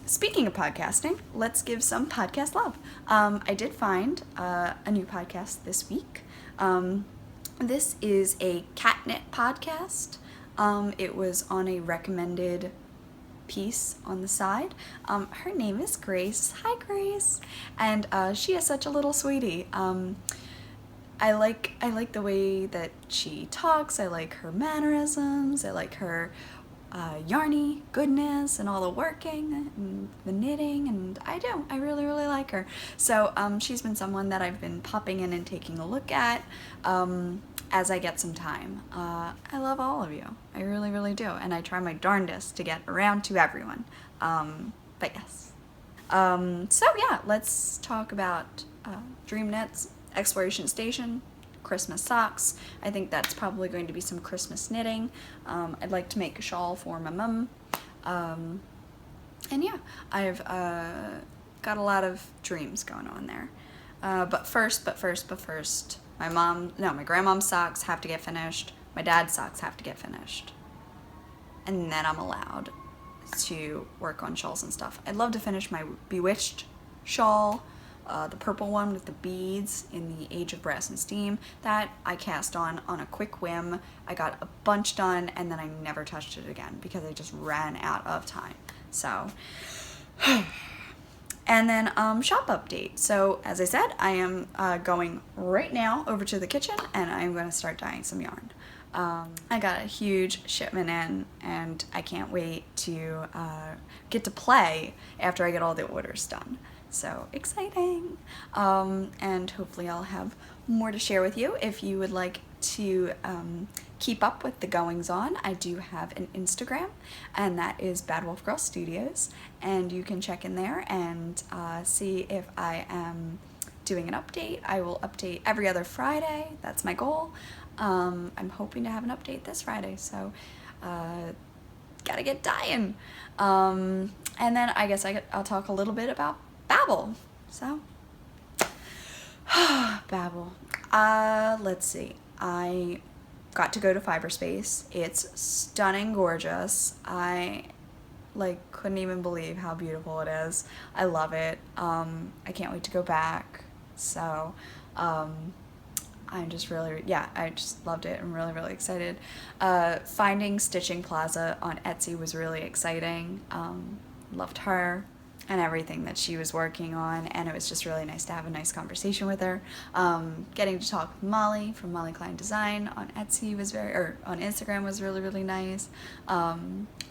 Speaker 1: Speaking of podcasting, let's give some podcast love. I did find a new podcast this week. This is a catnip podcast. It was on a recommended piece on the side. Her name is Grace. Hi, Grace. And she is such a little sweetie. I like the way that she talks. I like her mannerisms. I like her yarny goodness and all the working and the knitting, and I really like her. So she's been someone that I've been popping in and taking a look at as I get some time. I love all of you. I really do, and I try my darndest to get around to everyone. But yes. So yeah, let's talk about Dream Knits, Exploration Station, Christmas socks. I think that's probably going to be some Christmas knitting. I'd like to make a shawl for my mum. And yeah, I've got a lot of dreams going on there. But first, my grandmom's socks have to get finished. My dad's socks have to get finished. And then I'm allowed to work on shawls and stuff. I'd love to finish my Bewitched shawl, the purple one with the beads in the Age of Brass and Steam. That I cast on a quick whim. I got a bunch done, and then I never touched it again because I just ran out of time. So, and then shop update. So as I said, I am going right now over to the kitchen, and I'm going to start dyeing some yarn. I got a huge shipment in, and I can't wait to get to play after I get all the orders done. So exciting! And hopefully I'll have more to share with you. If you would like to keep up with the goings on, I do have an Instagram, and that is BADWOLFGIRLSTUDIOS, and you can check in there and see if I am doing an update. I will update every other Friday. That's my goal. I'm hoping to have an update this Friday, so gotta get dying. And then I guess I'll talk a little bit about Babbel. So, Babbel. Let's see. I got to go to Fiberspace. It's stunning gorgeous. I couldn't even believe how beautiful it is. I love it. I can't wait to go back. So, I'm just really, I just loved it. I'm really, really excited. Finding Stitching Plaza on Etsy was really exciting. Loved her and everything that she was working on, and it was just really nice to have a nice conversation with her. Getting to talk with Molly from Molly Klein Design on Etsy was on Instagram was really, really nice.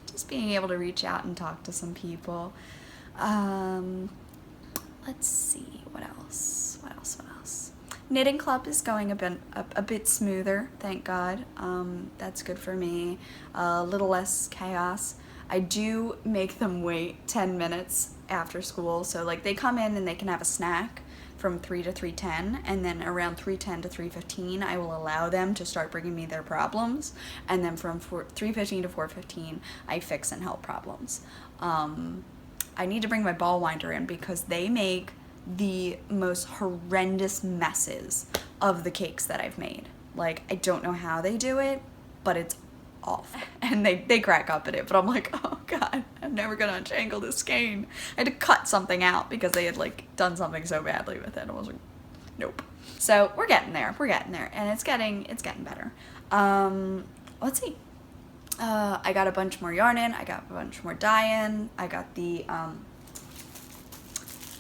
Speaker 1: Just being able to reach out and talk to some people. Let's see, what else? Knitting club is going a bit smoother, thank God. That's good for me. A little less chaos. I do make them wait 10 minutes after school, so like they come in and they can have a snack from 3 to 3:10, and then around 3:10 to 3:15 I will allow them to start bringing me their problems, and then from 3:15 to 4:15 I fix and help problems. I need to bring my ball winder in because they make the most horrendous messes of the cakes that I've made. Like, I don't know how they do it, but it's awful. And they crack up at it, but I'm like, oh God, I'm never gonna untangle this skein. I had to cut something out because they had like done something so badly with it. I was like, nope. So we're getting there, and it's getting better. Let's see. I got a bunch more yarn in, I got a bunch more dye in, I got the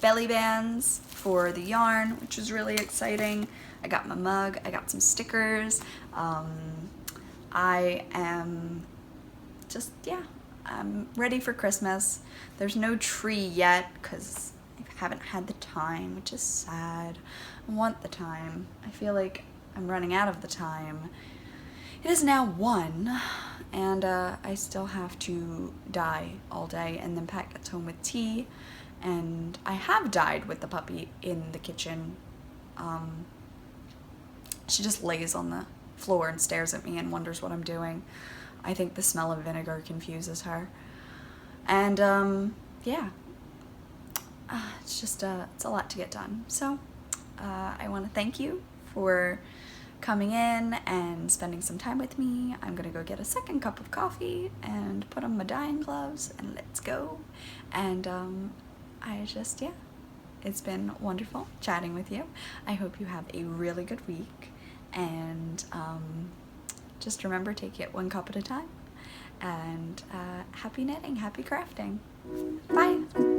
Speaker 1: belly bands for the yarn, which was really exciting. I got my mug, I got some stickers. I am just, I'm ready for Christmas. There's no tree yet because I haven't had the time, which is sad. I want the time. I feel like I'm running out of the time. It is now 1, and I still have to dye all day, and then Pat gets home with tea. And I have dyed with the puppy in the kitchen. She just lays on the floor and stares at me and wonders what I'm doing. I think the smell of vinegar confuses her. And it's just it's a lot to get done. So I want to thank you for coming in and spending some time with me. I'm gonna go get a second cup of coffee and put on my dyeing gloves and let's go. And it's been wonderful chatting with you. I hope you have a really good week, and just remember, take it one cup at a time, and happy knitting, happy crafting. Bye!